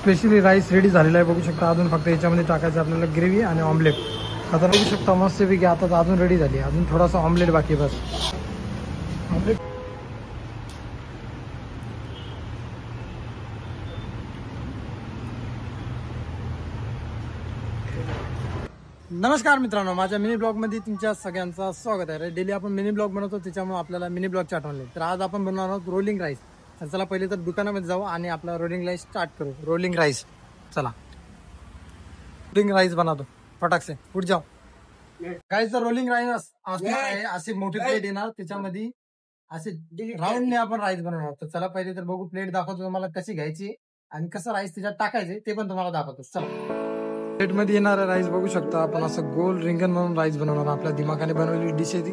Specially rice ready झालेला आहे बघू शकता. अजून फक्त याच्यामध्ये टाकायचं आपल्याला ग्रेव्ही आणि ऑमलेट. आता बघू शकता मस्तपैकी आता अजून रेडी झाली. अजून थोडासा ऑमलेट बाकी बस. ऑमलेट नमस्कार मित्रांनो, माझ्या मिनी ब्लॉगमध्ये तुमच्या सगळ्यांचं स्वागत आहे. डेली आपण मिनी ब्लॉग बनवतो, त्याच्यामुळे आपल्याला मिनी ब्लॉगची आठवण आली. तर आज आपण बनवणार आहोत रोलिंग राईस. तर चला पहिले तर दुकानामध्ये जाऊ आणि आपला रोलिंग राईस स्टार्ट करू. रोलिंग राईस, चला रोलिंग राईस बनवतो फटाक से. पुढे जाऊ. काहीच रोलिंग राईस असणार आहे. अशी मोठी प्लेट येणार, त्याच्यामध्ये असे राऊंडने आपण राईस बनवणार आहोत. तर चला पहिले तर बघू. प्लेट दाखवतो तुम्हाला कशी घ्यायची आणि कसं राईस त्याच्यात टाकायचे ते पण तुम्हाला दाखवतो. चला प्लेट मध्ये येणारा राईस बघू शकता आपण. असं गोल रिंगण म्हणून राईस बनवणार. आपल्या दिमागाने बनवलेली डिश आहे ती.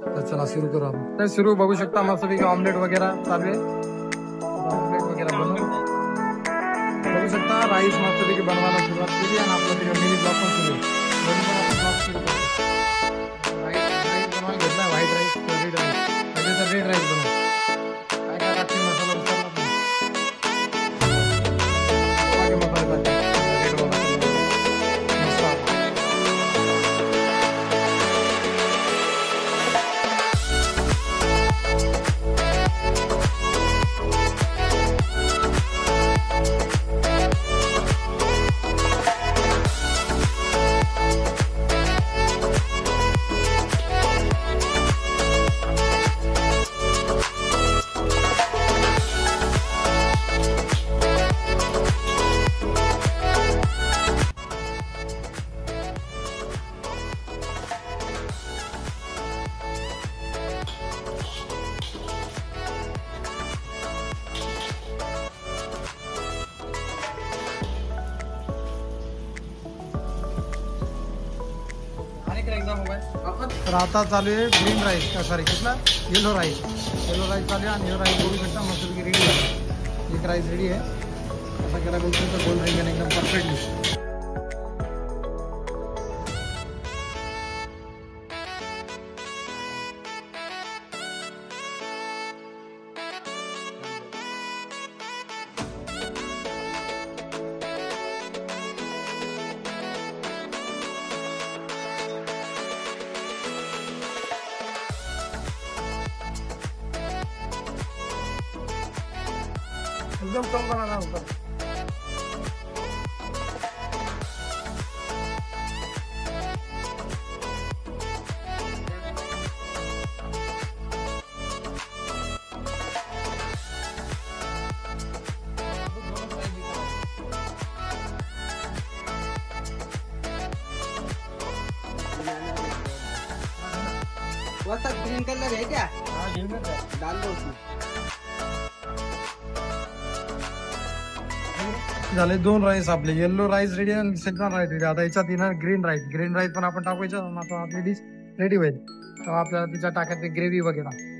तर चला सुरू करू आपण. सुरू बघू शकता मस्तपैकी ऑमलेट वगैरे चालू आहे. ऑमलेट वगैरे बनवू बघू शकता. राईस मस्तपैकी बनवायला सुरुवात केली आणि आपलं मिनी ब्लॉग पण सुरू आहे. राईस बनवायला घेतला. White rice, red rice. पहिले तर रेड राईस बनवू. काय काय टाकते मसाला विसरला मसाले तर आता चालू आहे ग्रीन राईस. सॉरी कुठला येलो राईस. येलो राईस चालू आहे आणि येलो राईस बघू शकता मस्तपैकी रेडी आहे. एक राईस रेडी आहे. असा केला बघू शकता गोल रिंगण एकदम परफेक्टली. एकदम कम बनाना होता. ग्रीन कलर है क्या? हाँ ग्रीन कलर डाल दो उसमें. झाले दोन राईस आपले. येल्लो राईस रेडी आणि सेकंड राईस रेडी. आता याच्यात येणार ग्रीन राईस. ग्रीन राईस पण आपण टाकायचं. आता आपली डिश रेडी होईल. तेव्हा आपल्याला तिच्यात टाकायचं ग्रेव्ही वगैरे.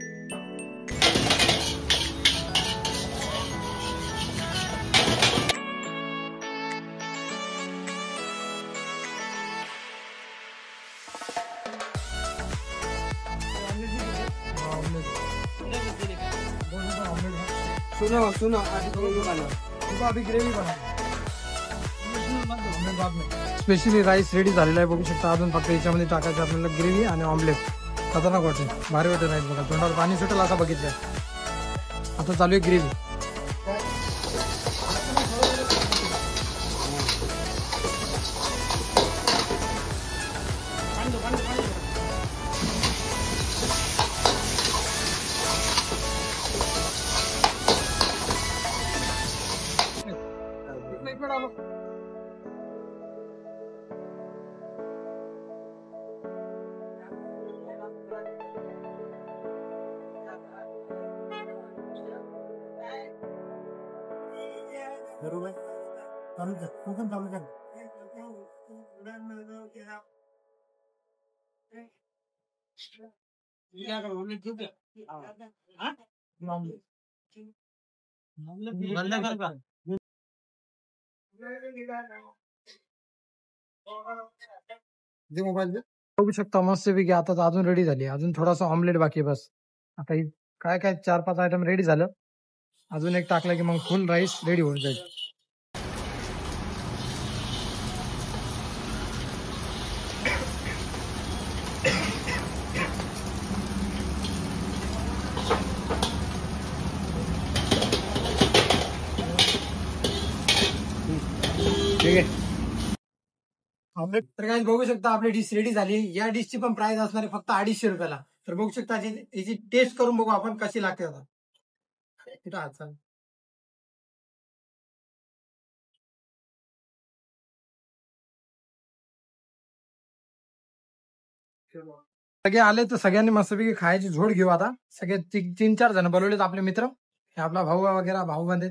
सुनो सुनो अभी ग्रेव्ही बना. स्पेशली राईस रेडी झालेला आहे बघू शकता. अजून फक्त याच्यामध्ये टाकायचं आपल्याला ग्रेव्ही आणि ऑमलेट. खतरनाक वाटेल, भारी वाटेल राईस बघा. तोंडाला पाणी सुटेल असं बघितलंय. आता चालू आहे ग्रेव्ही. बरोबर चालू कर. तू पण चालू कर. मोबाईल बघू शकता मस्तपैकी आता अजून रेडी झाली. अजून थोडासा ऑमलेट बाकी बस. आता काय काय 4-5 आयटम रेडी झालं. अजून एक टाकला की मग फुल राईस रेडी होऊन जाईल. ठीक आहे. तर काय बघू शकता आपली डिश रेडी झाली. या डिशची पण प्राइस असणार आहे फक्त 250 रुपयाला. तर बघू शकता याची टेस्ट करून बघू आपण कशी लागते आता. इथं हात चाल. सगळे आले तर सगळ्यांनी मस्तपैकी खायची झोड घेऊ आता. सगळे 3-4 जण बोलवलेत आपले मित्र. हे आपला भाऊ वगैरे भाऊ बंद.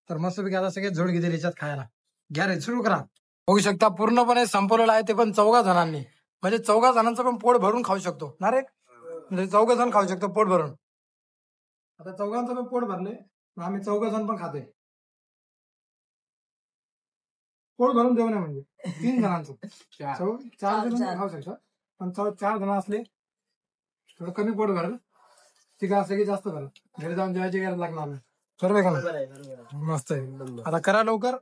तर मस्तपैकी आता सगळे झोड घेतील याच्यात खायला. घ्या रे सुरू करा. बघू शकता पूर्णपणे संपवलेलं आहे ते पण 14 जणांनी. म्हणजे 14 जणांचं पण पोट भरून खाऊ शकतो ना रे. म्हणजे 14 जण खाऊ शकतो पोट भरून. आता 14चं पण पोट भरले. आम्ही 14 जण पण खातोय. पोट भरून जेवण आहे म्हणजे 3 जणांचं. 4 जण खाऊ शकतात. पण 4 जण असले थोडं कमी पोट भरलं. ठीक असं की जास्त भरलं. घरी जाऊन जेवायची गरज लागणार नाही. बरोबर आहे का? मस्त आहे. आता करा लवकर.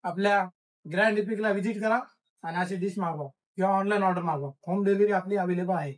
आपल्या ग्रँड इपिकला व्हिजिट करा आणि अशी डिश मागवा किंवा ऑनलाईन ऑर्डर मागवा. होम डिलिव्हरी आपली अवेलेबल आहे.